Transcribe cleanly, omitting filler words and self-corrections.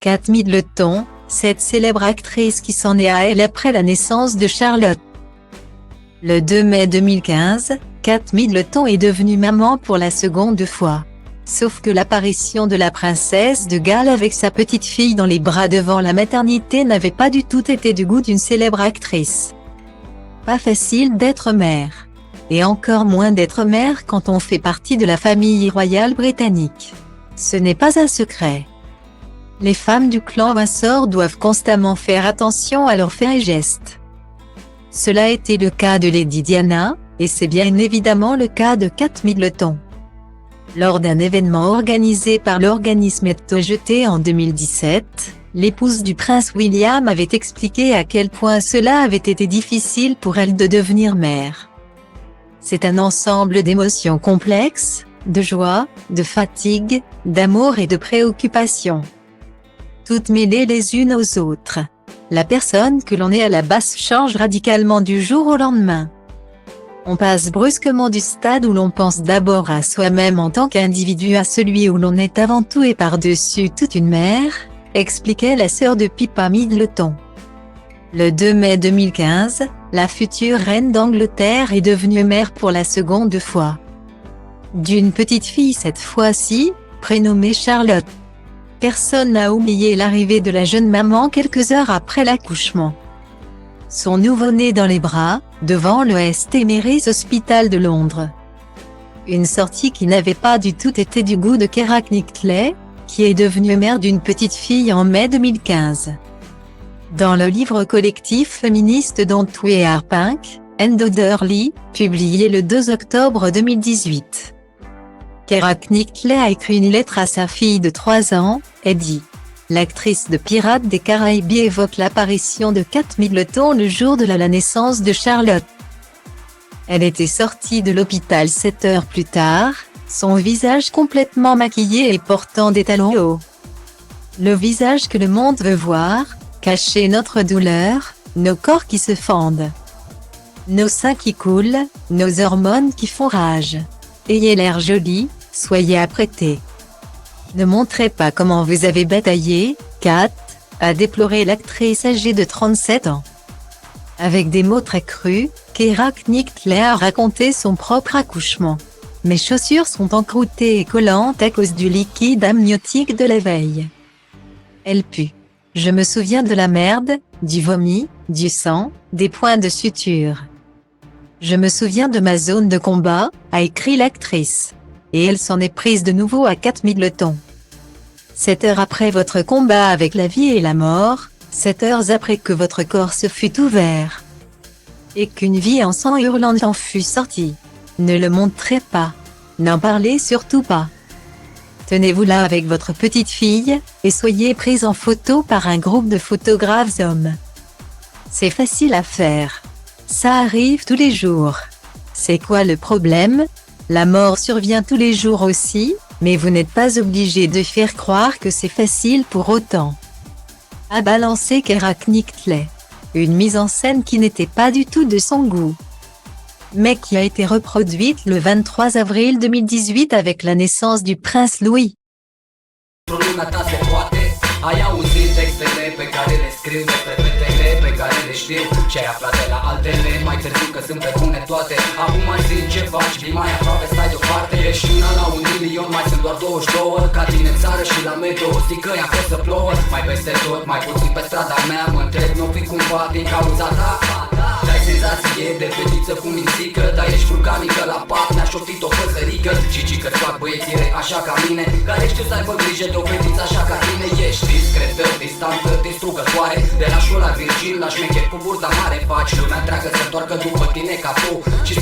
Kate Middleton, cette célèbre actrice qui s'en est à elle après la naissance de Charlotte. Le 2 mai 2015, Kate Middleton est devenue maman pour la seconde fois. Sauf que l'apparition de la princesse de Galles avec sa petite fille dans les bras devant la maternité n'avait pas du tout été du goût d'une célèbre actrice. Pas facile d'être mère. Et encore moins d'être mère quand on fait partie de la famille royale britannique. Ce n'est pas un secret. Les femmes du clan Windsor doivent constamment faire attention à leurs faits et gestes. Cela a été le cas de Lady Diana, et c'est bien évidemment le cas de Kate Middleton. Lors d'un événement organisé par l'organisme Jeté en 2017, l'épouse du prince William avait expliqué à quel point cela avait été difficile pour elle de devenir mère. C'est un ensemble d'émotions complexes, de joie, de fatigue, d'amour et de préoccupation. Toutes mêlées les unes aux autres. La personne que l'on est à la base change radicalement du jour au lendemain. On passe brusquement du stade où l'on pense d'abord à soi-même en tant qu'individu à celui où l'on est avant tout et par-dessus toute une mère, expliquait la sœur de Pippa Middleton. Le 2 mai 2015, la future reine d'Angleterre est devenue mère pour la seconde fois. D'une petite fille cette fois-ci, prénommée Charlotte. Personne n'a oublié l'arrivée de la jeune maman quelques heures après l'accouchement. Son nouveau-né dans les bras, devant le St Mary's Hospital de Londres. Une sortie qui n'avait pas du tout été du goût de Keira Knightley, qui est devenue mère d'une petite fille en mai 2015. Dans le livre collectif féministe Don't We Are Pink, and Otherly, publié le 2 octobre 2018. Keira Knightley a écrit une lettre à sa fille de 3 ans, Eddie. L'actrice de Pirates des Caraïbes évoque l'apparition de Kate Middleton le jour de la naissance de Charlotte. Elle était sortie de l'hôpital 7 heures plus tard, son visage complètement maquillé et portant des talons hauts. Le visage que le monde veut voir, cacher notre douleur, nos corps qui se fendent. Nos seins qui coulent, nos hormones qui font rage. Ayez l'air jolie, soyez apprêtée. Ne montrez pas comment vous avez bataillé, Kate, a déploré l'actrice âgée de 37 ans. Avec des mots très crus, Keira Knightley a raconté son propre accouchement. Mes chaussures sont encroûtées et collantes à cause du liquide amniotique de la veille. Elle pue. Je me souviens de la merde, du vomi, du sang, des points de suture. Je me souviens de ma zone de combat, a écrit l'actrice. Et elle s'en est prise de nouveau à Kate Middleton. 7 heures après votre combat avec la vie et la mort, 7 heures après que votre corps se fût ouvert. Et qu'une vie en sang hurlante en fût sortie. Ne le montrez pas. N'en parlez surtout pas. Tenez-vous là avec votre petite fille, et soyez prise en photo par un groupe de photographes hommes. C'est facile à faire. Ça arrive tous les jours. C'est quoi le problème ? La mort survient tous les jours aussi, mais vous n'êtes pas obligé de faire croire que c'est facile pour autant. A balancé Keira Knightley. Une mise en scène qui n'était pas du tout de son goût. Mais qui a été reproduite le 23 avril 2018 avec la naissance du prince Louis. Ai auzit textele pe care le scriu despre fetele pe care le știu și ai aflat de la altele mai târziu că sunt pe bune toate. Acum mai zic ce faci, vii mai aproape, stai deoparte. Ești una la 1.000.000, mai sunt doar 22. Ca tine în țară și la metro, zic că i-a fost să plouă. Mai peste tot, mai puțin pe strada mea. Mă întreb, n-o fi cumva din cauza ta? Dai senzație de fetiță cu mințică, dar ești vulcanică la pat, mi-a șoptit o păsărică. Și ci că-ți fac băiețire așa ca mine, care știu să aibă grijă de o fetiță așa ca tine. Ești discretă, distantă, distrugătoare. De la șola virgin, la șmecher cu burta mare, faci lumea întreagă să întoarcă după tine ca tu. Și